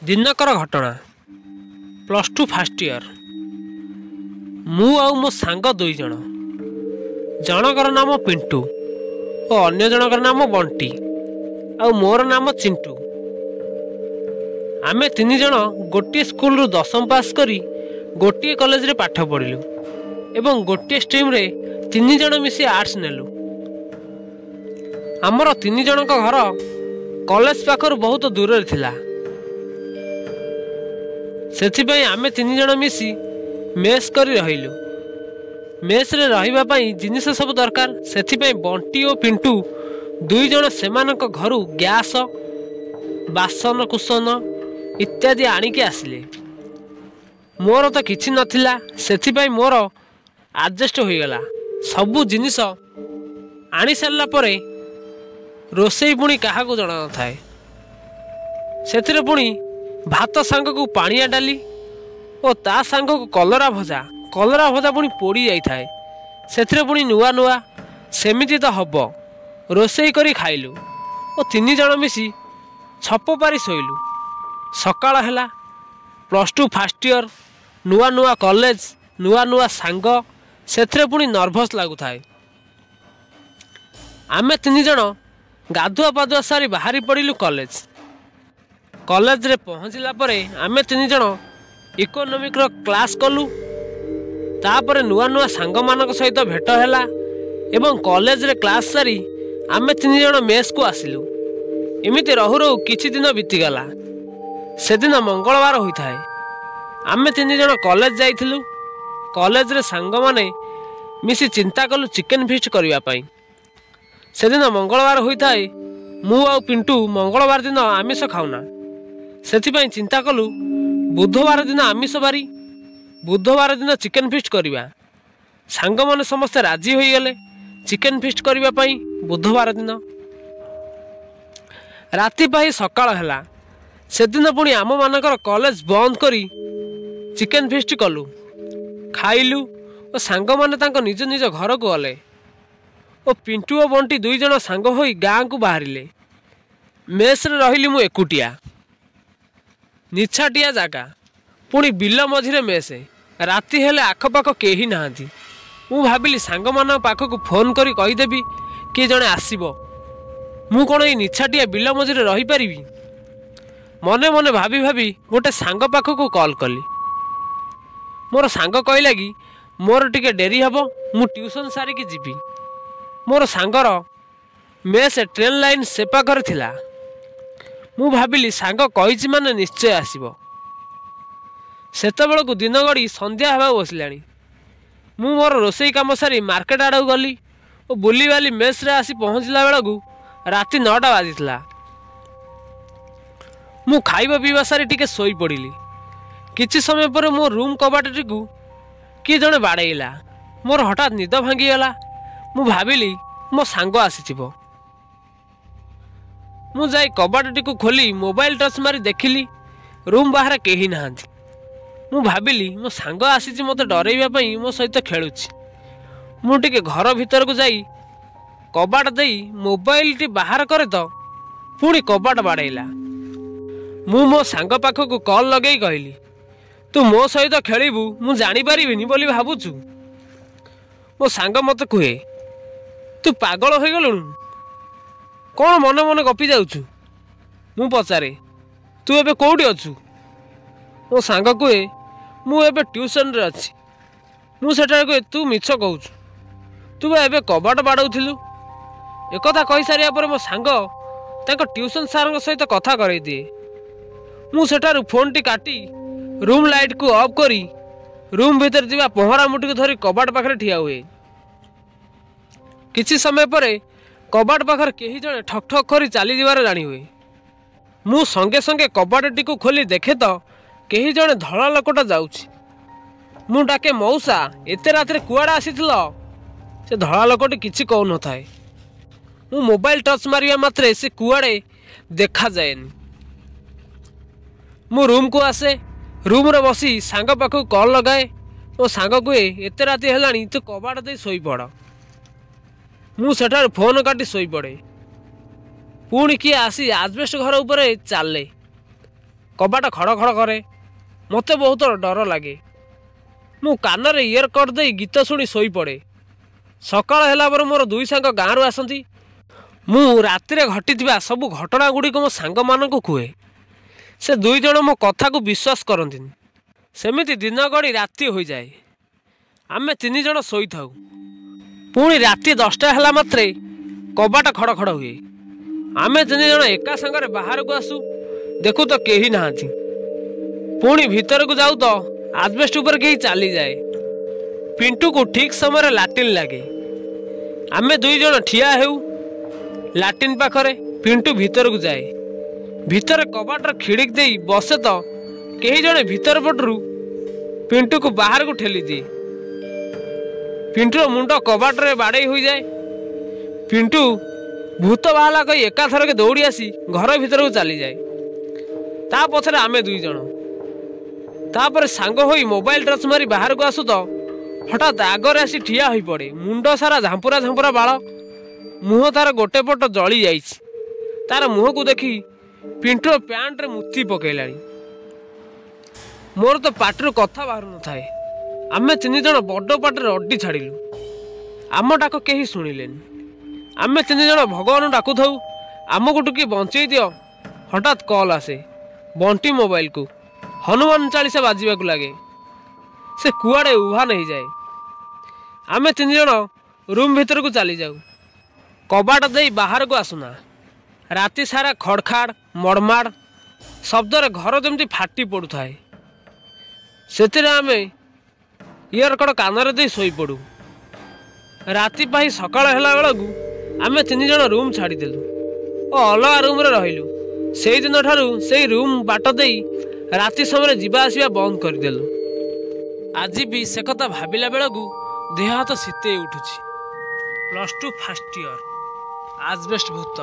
दिनकर घटना plus two fast year मु आउ मो सांग दुई जण जनकर नाम पिंटू और अन्य जनकर नाम बंटी आ मोर नाम चिंटू। आमे तीन जण गोटे स्कूल रु 10वीं पास करी गोटे कॉलेज रे पाठ पढ़िलु एवं गोटे स्ट्रीम रे तीन जण मिसी आर्ट्स नेलु। आमर तीन जनक घर कॉलेज पाखर बहुत दूर थिला, सेथिपाई आमे तीन जण मिसी मेस करी रहिलु। मेस रे रहिबा पई जिनिस सब दरकार, सेथिपाई बंटी और पिंटू दुई जण सेमानक घरु गैस बासन कुसन इत्यादि आनिके आसिले। मोर तो किछि नथिला, सेथिपाई मोर एडजस्ट होई गला। सबु जिनिस आनी सारला परे रोसई पुणी क्या जना न थाए। सेथिरे पुणी भात सांग को पानिया डाली और ता सांग को कलरा भजा पुणी पोड़ी जाई थाए। सेथिरे पुणी नुआ नुआ सेमिति तो हब रोसई करी खाइलु और तीन जण मिसी छप पारी शोइलु। सकाळ हैला, प्लस टू फास्ट इयर, नुआ नुआ कॉलेज, नुआ नुआ सांग, सेथिरे पुणी नर्भस लागु थाए। आमे तीन जण गाधुआ पाधुआ सारी बाहरी पड़िलु कॉलेज। कॉलेज रे पहुँचला परे आमे तीन जण इकोनॉमिक रो क्लास कलु। तापरे नुआ नुआ सांग मानक सहित भेट हैला एवं कॉलेज रे क्लास सारी आमे तीन जण मेस को आसिलु। एमिति रहु रहु किछि दिन बीतीगला। से दिन मंगलवार होइथाए। आमे तीन जण कॉलेज जाइथिलु। कॉलेज रे सांग माने मिसी चिंता कलु चिकेन फीस्ट करिवा पई। से दिन मंगलवार होइथाए। मु आ पिंटू मंगलवार दिन आमिष खाऊना, सेथिपाई चिंता कलु बुधवार दिन आमिष बारी, बुधवार दिन चिकेन फीस्ट करिवा। सांग माने समस्त राजी होई गले चिकेन फीस्ट करिवा पई बुधवार दिन। राति पाई सकाळ हैला। से दिन पुणी आम मानकर कॉलेज बंद करी चिकेन फीस्ट कलु, खाइलु और सांग माने तांको निज निज घर को गले और पिंटू और बंटी दुई जण सांग होई गाँ को बाहरिले। मेस रे रहिली मु एकुटिया। निछाटिया जागा, पुणी बिल मझिरे मेस। राति हेले आखपाख केही नाहांती। मु भाबिली सांग मान पाखक फोन करी कहीदेवी किए जणे आसिबो। मु कोन एई निछाटिया बिल मझिरे रही परिबी? मने मने भाबी भाबी गोटे सांग पाखक कॉल कली। मोर सांग कहला कि मोर टिके डेरी हबो, मु ट्यूशन सारिकी जीबी। मोर सांगर मेस ट्रेन लाइन से पाखरे थिला। मु भाबिली सांग कहिछि माने निश्चय आसिबो। सेतेबेलकु दिन गड़ी संध्या हेबा बसिलाणी। मु मोर रोसई काम सारी मार्केट आड़ गली और बुली बाली मेस रे आसी पहुँचला बेलकु राति 9टा बाजिथिला। मु खाइबा पीवा सारी टिके सोई पड़िली। किछि समय पर मो रूम कबाटटी को किए जणे बाड़ेइला। मोर हठात निद भांगी गला। मु भाबिली मो सांग आसीथिबो। मु जाई कबाटटी को खोली मोबाइल टच मारी देखिली रूम बाहर केही नाहांती। मु भाबिली मो सांग आसीछि मते डराइबा पई मो सहित खेलुछि। मु टिके घर भीतर को जाई कबाट देई मोबाइल टी बाहर करे तो पुणी कबाट बाड़ेइला। मु मो सांग पाखक कॉल लगेई कहली, तू मो सहित खेलिबू मु जानी परिबिनी बोली भाबुछु? मो सांग मते कुहे, तू पागल हो गलुणु, कौन मन मन गपी जाऊछु? मु पचारे, तू एबे कोउठी अछु? मो सांग कुहे, मु एबे ट्यूशन रे अछि। मु सेटा कुहे, तू मिछ कहूछु, तू बा एबे कबाट बाडौथिलु। एकथा कहि सारिया पर मो सांग ताको ट्यूशन सारंग सहित कथा करई दिए। मु सेटारु फोन टी काटी रूम लाइट को ऑफ करी रूम भीतर दिवा पहरा मुठी को धरी कबाट पाखरे ठिया हुए। किछि समय परे कबाट पाखर केही जणे ठक ठक करी चली जीवार जानी हुए। मु संगे संगे कबाटटी को खोली देखे तो केही जणे धड़ा लोकटा जाउछि। मु डाके, मौसा एते रात्रे कुआडा आसीथिलो? से धड़ा लोकटी किछि कहू न थाए। मु मोबाइल टच मारिया मात्रे से कुआडे देखा जाएनी। मु रूम को आसे, रूम रे बसी सांग पाखक कॉल लगाए और सांग कुहे, एते राति हेलाणी तू कबाट दे सोई पड़। मु सेठार फोन काटी सोई पड़े। पुणी किए आसी आजबेस्ट घर उपरे चाले। କବାଟ ଖଡ଼ ଖଡ଼ କରେ। ମୋତେ ବହୁତ ଡର ଲାଗେ। ମୁଁ କାନରେ ଇୟର କଟ୍ ଦେଇ ଗୀତ ଶୁଣି ଶୋଇପଡ଼େ। ସକାଳ ହେଲା ପରେ ମୋର ଦୁଇ ସାଙ୍ଗ ଗାଁରୁ ଆସନ୍ତି। ମୁଁ ରାତିରେ ଘଟିଥିବା ସବୁ ଘଟଣା ଗୁଡ଼ିକ ମୋ ସାଙ୍ଗମାନଙ୍କୁ କୁହେ। ସେ ଦୁଇ ଜଣ ମୋ କଥାକୁ ବିଶ୍ୱାସ କରନ୍ତିନି। ସେମିତି ଦିନ ଗଡ଼ି ରାତି ହୋଇଯାଏ। ଆମେ ତିନି ଜଣ ଶୋଇଥାଉ। ପୁଣି ରାତି 10ଟା ହେଲା ମାତ୍ରେ କବାଟ ଖଡ଼ ଖଡ଼ ହୁଏ। ଆମେ ତିନି ଜଣ ଏକା ସାଙ୍ଗରେ ବାହାରକୁ ଆସୁ। ଦେଖୁ ତ କେହି ନାହାନ୍ତି। ପୁଣି ଭିତରକୁ ଯାଉ ତ ଆଜବେଷ୍ଟ ଉପରେ କେହି ଚାଲିଯାଏ। ପିଣ୍ଟୁକୁ ଠିକ୍ ସମୟରେ ଲାଟିନ୍ ଲାଗେ। ଆମେ ଦୁଇ ଜଣ ଠିଆ ହେଉ ଲାଟିନ୍ ପାଖରେ। ପିଣ୍ଟୁ ଭିତରକୁ ଯାଏ। ଭିତରେ କବାଟର ଖିଡ଼ିକି ଦେଇ ବସେ ତ କେହି ଜଣେ ଭିତର ପଟରୁ ପିଣ୍ଟୁକୁ ବାହାରକୁ ଠେଲିଦିଏ। ପିଣ୍ଟୁର ମୁଣ୍ଡ କବାଟରେ ବାଡ଼େଇ ହୋଇଯାଏ। ପିଣ୍ଟୁ ଭୂତ ବାହାରିଲା କହି ଏକାଥରକେ ଦୌଡ଼ି ଆସି ଘର ଭିତରକୁ ଚାଲିଯାଏ। ତା ପଛରେ ଆମେ ଦୁଇ ଜଣ। ତାପରେ ସାଙ୍ଗ ହୋଇ ମୋବାଇଲ ଟର୍ଚ୍ଚ ମାରି ବାହାରକୁ ଆସୁ ତ ହଠାତ୍ ଆଗରେ ଆସି ଠିଆ ହୋଇପଡ଼େ। ମୁଣ୍ଡ ସାରା ଝାମ୍ପୁରା ଝାମ୍ପୁରା ବାଳ। ମୁହଁ ତାର ଗୋଟେ ପଟ ଜଳି ଯାଇଛି। ତାର ମୁହଁକୁ ଦେଖି ପିଣ୍ଟୁର ପ୍ୟାଣ୍ଟରେ ମୁତି ପକାଇଲାଣି। ମୋର ତ ପାଟିରୁ କଥା ବାହାରୁ ନଥାଏ। ଆମେ ତିନି ଜଣ ବଡ଼ ପାଟିରେ ରଡ଼ି ଛାଡ଼ିଲୁ। ଆମ ଡାକ କେହି ଶୁଣିଲେନି। ଆମେ ତିନି ଜଣ ଭଗବାନଙ୍କୁ ଡାକୁଥାଉ, ଆମକୁ ଟିକେ ବଞ୍ଚେଇ ଦିଅ। ହଠାତ୍ କଲ୍ ଆସେ ବଣ୍ଟି ମୋବାଇଲକୁ। ହନୁମାନ ଚାଳିଶା ବାଜିବାକୁ ଲାଗେ। ସେ କୁଆଡ଼େ ଉଭାନ ହେଇଯାଏ। ଆମେ ତିନି ଜଣ ରୁମ୍ ଭିତରକୁ ଚାଲିଯାଉ। କବାଟ ଦେଇ ବାହାରକୁ ଆସୁନା। ରାତି ସାରା ଖଡ଼ଖାଡ଼ ମଡ଼ମାଡ଼ ଶବ୍ଦରେ ଘର ଯେମିତି ଫାଟି ପଡ଼ୁଥାଏ। ସେଥିରେ ଆମେ ଇୟରକଡ଼ କାନରେ ଦେଇ ଶୋଇପଡ଼ୁ। ରାତି ପାହି ସକାଳ ହେଲା ବେଳକୁ ଆମେ ତିନି ଜଣ ରୁମ୍ ଛାଡ଼ିଦେଲୁ ଓ ଅଲଗା ରୁମ୍ରେ ରହିଲୁ। ସେଇଦିନ ଠାରୁ ସେଇ ରୁମ୍ ବାଟ ଦେଇ ରାତି ସମୟରେ ଯିବା ଆସିବା ବନ୍ଦ କରିଦେଲୁ। ଆଜି ବି ସେ କଥା ଭାବିଲା ବେଳକୁ ଦେହ ହାତ ଶୀତେଇ ଉଠୁଛି। +2 ଫାର୍ଷ୍ଟ ଇୟର। ଆଜବେଷ୍ଟ ଭୂତ।